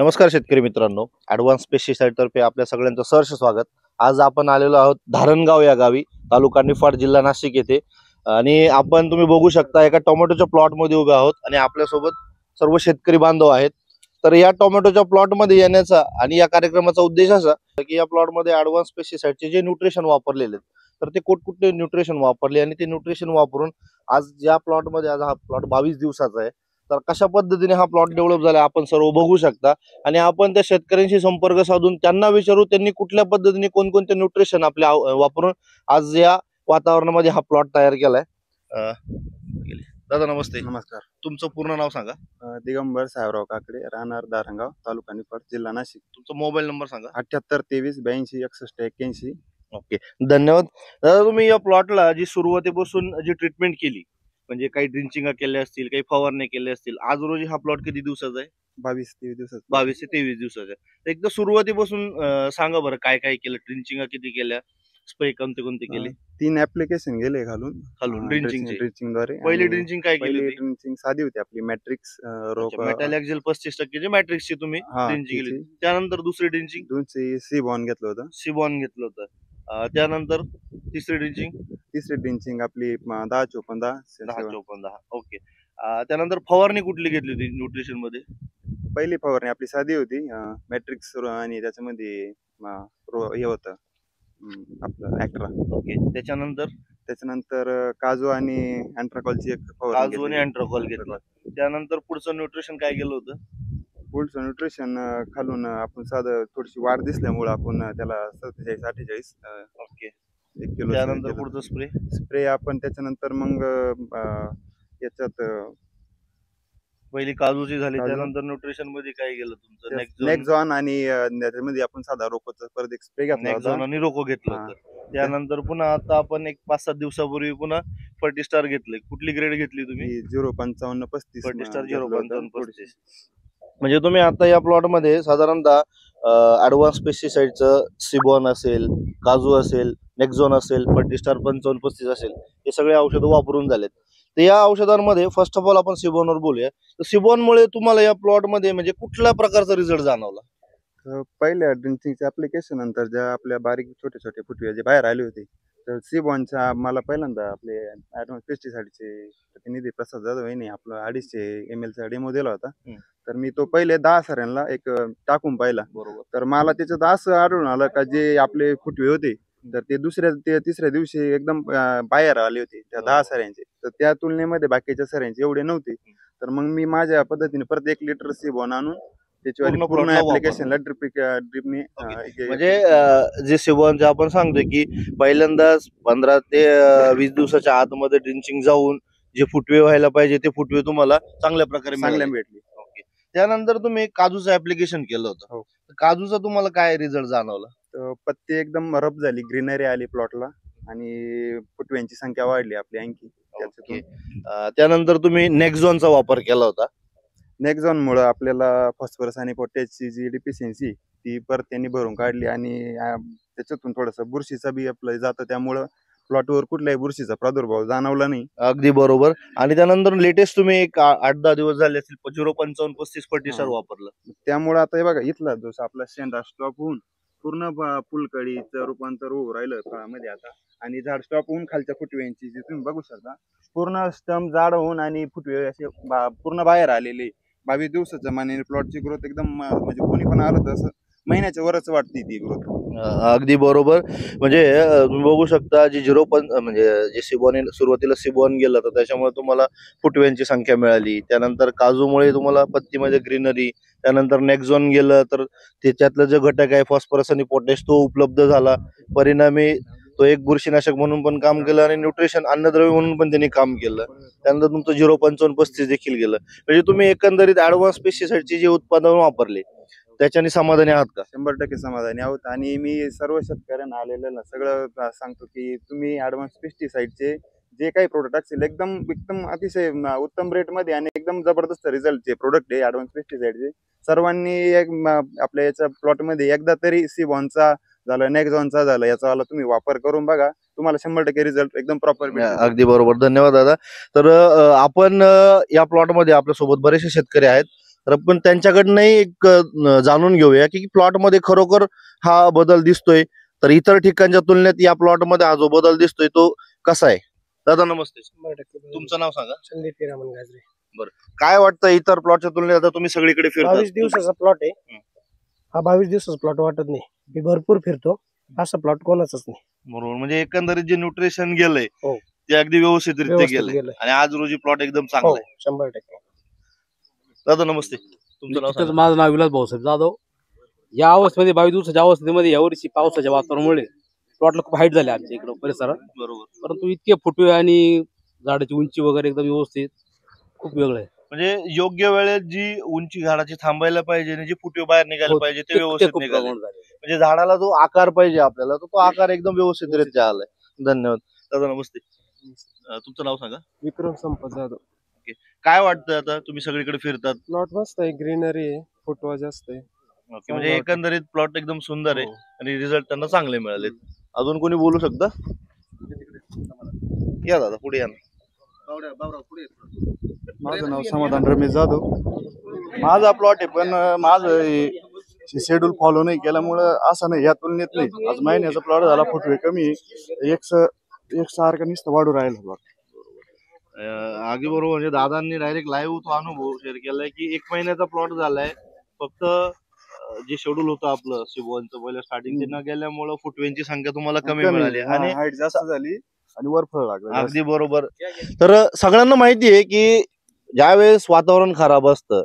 नमस्कार शेतकरी मित्रांनो, ॲडव्हान्स पेस्टिसाइड तर्फे आपल्या सगळ्यांचं सहर्ष स्वागत। आज आपण आलेलो आहोत धारणगाव या गावी, तालुका निफाड, जिल्हा नाशिक येथे। आणि आपण तुम्ही बघू शकता एका टोमॅटोच्या प्लॉट मध्ये उभे आहोत आणि आपल्यासोबत सर्व शेतकरी बांधव आहेत। तर या टोमॅटोच्या प्लॉट मध्ये येण्याचा आणि या कार्यक्रमाचा उद्देश असा की या प्लॉट मध्ये ॲडव्हान्स पेस्टिसाइडचे जे न्यूट्रिशन वापरलेले तर ते कुठले न्यूट्रिशन वापरले आणि ते न्यूट्रिशन वापरून आज ज्या प्लॉट मध्ये आज हा प्लॉट 22 दिवसाचा आहे, तर कशा पद्धतीने हा प्लॉट डेव्हलप झाला आपण सर्व बघू शकता। आणि आपण त्या शेतकऱ्यांशी संपर्क साधून त्यांना विचारू त्यांनी कुठल्या पद्धतीने कोणकोणते न्यूट्रिशन आपल्या वापरून आज या वातावरणामध्ये हा प्लॉट तयार केलाय। दादा नमस्ते। नमस्कार। तुमचं पूर्ण नाव सांगा। दिगंबर साहेबराव काकडे, राहणार धारणगाव, तालुका निफाड, जिल्हा नाशिक। तुमचा मोबाईल नंबर सांगा। 78 23 82 61 81। ओके, धन्यवाद दादा। तुम्ही या प्लॉटला जी सुरुवातीपासून जी ट्रीटमेंट केली, म्हणजे काही ड्रिंचिंग केल्या असतील, काही फवारणी केल्या असतील, आज रोजी हा प्लॉट किती दिवसाचा आहे? 22-23 दिवसाचा। 22 ते 23 दिवसाचा। तर एकदा सुरुवातीपासून सांगा बरं, काय काय केलं, ड्रिंचिंग किती केल्या, स्प्रे कोणते कोणते केले? 3 ऍप्लिकेशन गेले घालून ड्रिंचिंग द्वारे। पहिली ड्रिंचिंग काय केली पहिली होती? ड्रिंचिंग साधी होती आपली, मॅट्रिक्स मेटॅलॅक्झिल 35% ची मॅट्रिक्सची तुम्ही ड्रिंचिंग केली होती। त्यानंतर दुसरी ड्रिंचिंग दोनची सीबॉन घेतलं होतं। सिबॉन घेतलं होतं। त्यानंतर तिसरी ड्रिंचिंग तिसरी ड्रिंचिंग आपली 10-14-10 10-14-10। ओके। त्यानंतर फवारणी कुठली घेतली होती न्यूट्रिशन मध्ये? पहिली फवारणी आपली साधी होती, मॅट्रिक्स आणि त्याच्यामध्ये हे होतं आपलं ॲक्ट्रा। ओके। त्याच्यानंतर काजू आणि अँट्राकॉलची एक फवारणी काजू आणि अँट्राकॉल घेतलं। त्यानंतर पुढचं न्यूट्रिशन काय केलं होतं? पुढचं न्यूट्रिशन खालून आपण साधं थोडीशी वाढ दिसल्यामुळे आपण त्याला 47-48 ओके। 1 किलो। त्यानंतर पुढचं स्प्रे आपण त्याच्यानंतर मग याच्यात पहिली काजूची झाली, काजू। त्यानंतर न्यूट्रिशन मध्ये काय केलं तुमचं? नेक्झॉन आणि त्याच्यामध्ये आपण साधा रोकोचा परत एक स्प्रे घेतला होता आणि रोको घेतलं होतं। त्यानंतर पुन्हा आता आपण एक 5-7 दिवसापूर्वी पुन्हा फर्टिस्टार घेतले। कुठली ग्रेड घेतली तुम्ही? 055-35 फर्टिस्टार 055-35। म्हणजे तुम्ही आता या प्लॉट मध्ये साधारणतः ॲडव्हान्स पेस्टिसाइडचं सिबॉन असेल, काजू असेल, नेक्झॉन असेल, फर्टिस्टार 55-35 असेल, हे सगळे औषधं वापरून झालेत। तर या औषधांमध्ये फर्स्ट ऑफ ऑल आपण सिबॉनवर बोलूया। तर सिबॉनमुळे तुम्हाला या प्लॉट मध्ये म्हणजे कुठल्या प्रकारचा रिझल्ट जाणवला? पहिल्या ड्रिंचिंगच्या ऍप्लिकेशन नंतर ज्या आपल्या बारीक छोटे छोटे फुटवे जे बाहेर आले होते, तर सीबॉनच्या मला पहिल्यांदा आपले ॲडव्हान्स पेस्टिसाइडचे प्रतिनिधी प्रसाद जाधव यांनी आपला 250 ml चा डेमो दिला होता। तर मी तो पहिले 10 सऱ्यांना एक टाकून पाहिला। बरोबर। तर मला त्याच्यात असं आढळून आलं का जे आपले फुटवे होते तर ते तिसऱ्या दिवशी एकदम बाहेर आले होते त्या 10 सऱ्यांचे। तर त्या तुलनेमध्ये बाकीच्या सऱ्यांचे एवढे नव्हते। तर मग मी माझ्या पद्धतीने परत 1 लिटर सीबॉन आणून त्याच्यावर पूर्ण ऍप्लिकेशनला ड्रिपने म्हणजे जे सिबॉनचं आपण सांगतोय की पहिल्यांदाच 15 ते 20 दिवसाच्या आतमध्ये ड्रिंचिंग जाऊन जे फुटवे व्हायला पाहिजे ते फुटवे तुम्हाला चांगल्या प्रकारे भेटले। ओके। त्यानंतर तुम्ही काजूचं ऍप्लिकेशन केलं होतं। काजूचा तुम्हाला काय रिझल्ट जाणवला? पत्ती एकदम रफ झाली, ग्रीनरी आली प्लॉटला आणि फुटव्यांची संख्या वाढली आपली आणखी। त्यानंतर तुम्ही नेक्झॉनचा वापर केला होता। नेक्झॉन मुळे आपल्याला फॉस्फरस आणि पोटॅशची जी डिफिशियन्सी ती परत त्यांनी भरून काढली आणि त्याच्यातून थोडंसं बुरशीचा बी आपलं जातं, त्यामुळं प्लॉटवर कुठल्याही बुरशीचा प्रादुर्भाव जाणवला नाही। अगदी बरोबर। आणि त्यानंतर लेटेस्ट तुम्ही एक 8-10 दिवस झाले असतील 055-35 फर्टिस्टार वापरलं। त्यामुळे आता हे बघा, इथला जो आपला शेंडा स्टॉप होऊन पूर्ण फुलकळीचं रूपांतर होऊ राहिलं मध्ये आता, आणि झाड स्टॉप होऊन खालच्या फुटव्यांची जे तुम्ही बघू शकता पूर्ण स्टंप जाड होऊन आणि फुटवे असे पूर्ण बाहेर आलेले। 22 दिवसाच्या मानाने प्लॉटची ग्रोथ एकदम म्हणजे कोणी पण आलं तर असं महिन्याच्या वरच वाटते ती ग्रोथ। अगदी बरोबर। म्हणजे तुम्ही बघू शकता जी म्हणजे जे सिबॉन सुरुवातीला सिबॉन गेलं तर त्याच्यामुळे तुम्हाला फुटव्यांची संख्या मिळाली। त्यानंतर काजूमुळे तुम्हाला पत्तीमध्ये ग्रीनरी, त्यानंतर नेक्झॉन गेलं तर त्याच्यातलं जे घटक आहे फॉस्फरस आणि पोटॅश तो उपलब्ध झाला। परिणामी तो एक बुरशीनाशक म्हणून पण काम केलं आणि न्यूट्रिशन अन्नद्रव्य म्हणून पण त्यांनी काम केलं। त्यानंतर तुमचं 055-35 देखील गेलं। म्हणजे तुम्ही एकंदरीत ॲडव्हान्स पेस्टिसाइडची जे उत्पादन वापरले त्याच्याने समाधानी आहात का? 100% समाधानी आहोत। आणि मी सर्व शेतकऱ्यांना आलेल्या सगळं सांगतो की तुम्ही ॲडव्हान्स पेस्टिसाइडचे जे काही प्रोडक्ट असतील एकदम अतिशय उत्तम रेटमध्ये आणि एकदम जबरदस्त रिझल्टचे प्रोडक्ट आहे ॲडव्हान्स पेस्टिसाइडचे। सर्वांनी आपल्या याच्या प्लॉटमध्ये एकदा तरी सीबॉनचा झालं, नेक्झॉनचा झालं, याचा तुम्ही वापर करून बघा, तुम्हाला 100% रिझल्ट एकदम प्रॉपर भेटेल। अगदी बरोबर, धन्यवाद दादा। तर आपण या प्लॉटमध्ये आपल्यासोबत बरेचसे शेतकरी आहेत। तर आपण त्यांच्याकडनंही एक जाणून घेऊया की प्लॉट मध्ये खरोखर हा बदल दिसतोय, तर इतर ठिकाणच्या तुलनेत या प्लॉट मध्ये हा जो बदल दिसतोय तो कसा आहे. दादा नमस्ते, 100% तुमचं नाव सांगा. संदीप हिरामन गाजरे. काय वाटतं इतर प्लॉटच्या तुलनेत, आता तुम्ही सगळीकडे 22 फिरतात, दिवसाचा प्लॉट आहे. हं. हा 22 दिवसाचा प्लॉट वाटत नाही. मी भरपूर फिरतो, असा प्लॉट कोणाचाच नाही. बरोबर, म्हणजे एकंदरीत जे न्यूट्रिशन गेलंय हो. ते अगदी व्यवस्थितरित्या व्यवस्थित गेलंय गेलंय. आणि आज रोजी प्लॉट एकदम हो, चांगला आहे. 100%. दादा नमस्ते, तुमचं नाव निश्चितच सांगा. माझं नाव विलास भाऊसाहेब जाधव. या अवस्थेमध्ये 22 दिवसाच्या अवस्थेमध्ये यावर्षी पावसाच्या वातावरणामुळे प्लॉटला खूप हाईट झाले आमच्या इकडं परिसरात. बरोबर, परंतु इतके फुटवे आणि झाडाची उंची वगैरे एकदम व्यवस्थित खूप वेगळं आहे. म्हणजे योग्य वेळेत जी उंची झाडाची थांबायला पाहिजे आणि जी फुटवे बाहेर निघायला हो, पाहिजे ते ते व्यवस्थित खूप निघाले. प्रमाणात झालेलं आहे. म्हणजे झाडाला जो आकार पाहिजे आपल्याला तो आकार एकदम व्यवस्थितरित्या आलाय. धन्यवाद. दादा नमस्ते, तुमचं नाव सांगा. विक्रम संपत जाधव. काय वाटतं, आता तुम्ही सगळीकडे फिरतात, प्लॉट मस्त आहे, ग्रीनरी आहे, फुटवा जास्त आहे. म्हणजे एकंदरीत प्लॉट एकदम सुंदर आहे हो. आणि रिझल्ट त्यांना चांगले मिळाले. अजून कोणी बोलू शकता? या दादा पुढे या ना. माझं नाव समाधान रमेश जाधव. माझा प्लॉट आहे, पण माझं शेड्यूल फॉलो नाही केल्यामुळं असं नाही, या तुलनेत नाही. आज महिन्याचा प्लॉट झाला, फुटवे कमी आहे, एक सारखं नुसतं वाढू राहिला प्लॉट. अगदी बरोबर, म्हणजे दादांनी डायरेक्ट लाईव्ह तो अनुभव शेअर केलाय की 1 महिन्याचा प्लॉट झालाय. फक्त जे शेड्यूल होतं आपलं शिबोनचं पहिलं स्टार्टिंग न गेल्यामुळं फुटव्यांची संख्या तुम्हाला कमी मिळाली आणि हाईट जास्त झाली आणि वर फळ लागलं. अगदी बरोबर. तर सगळ्यांना माहिती आहे की ज्यावेळेस वातावरण खराब असतं,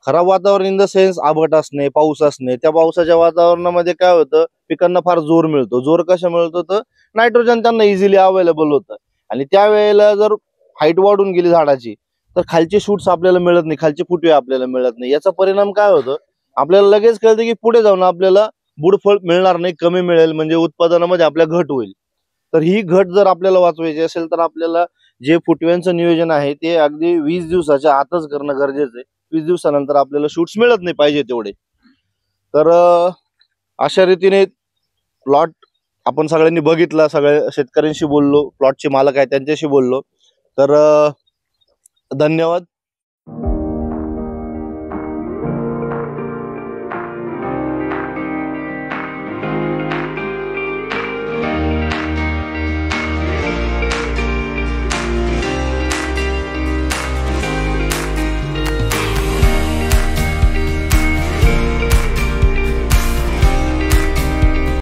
खराब वातावरण इन द सेन्स आभट असणे, पाऊस असणे, त्या पावसाच्या वातावरणामध्ये काय होतं, पिकांना फार जोर मिळतो. जोर कशा मिळतो, तर नायट्रोजन त्यांना इझिली अवेलेबल होतं आणि त्यावेळेला जर हाईट वाढून गेली झाडाची तर खालचे शूट्स आपल्याला मिळत नाही, खालचे फुटवे आपल्याला मिळत नाही. याचा परिणाम काय होतो, आपल्याला लगेच कळतं की पुढे जाऊन आपल्याला बुडफळ मिळणार नाही, कमी मिळेल, म्हणजे उत्पादनामध्ये आपल्या घट होईल. तर ही घट जर आपल्याला वाचवायची असेल तर आपल्याला जे फुटव्यांचं नियोजन आहे ते अगदी 20 दिवसाच्या आतच करणं गरजेचं आहे. 20 दिवसानंतर आपल्याला शूट्स मिळत नाही पाहिजे तेवढे. तर अशा रीतीने प्लॉट आपण सगळ्यांनी बघितला, सगळ्या शेतकऱ्यांशी बोललो, प्लॉटचे मालक आहेत त्यांच्याशी बोललो. तर धन्यवाद.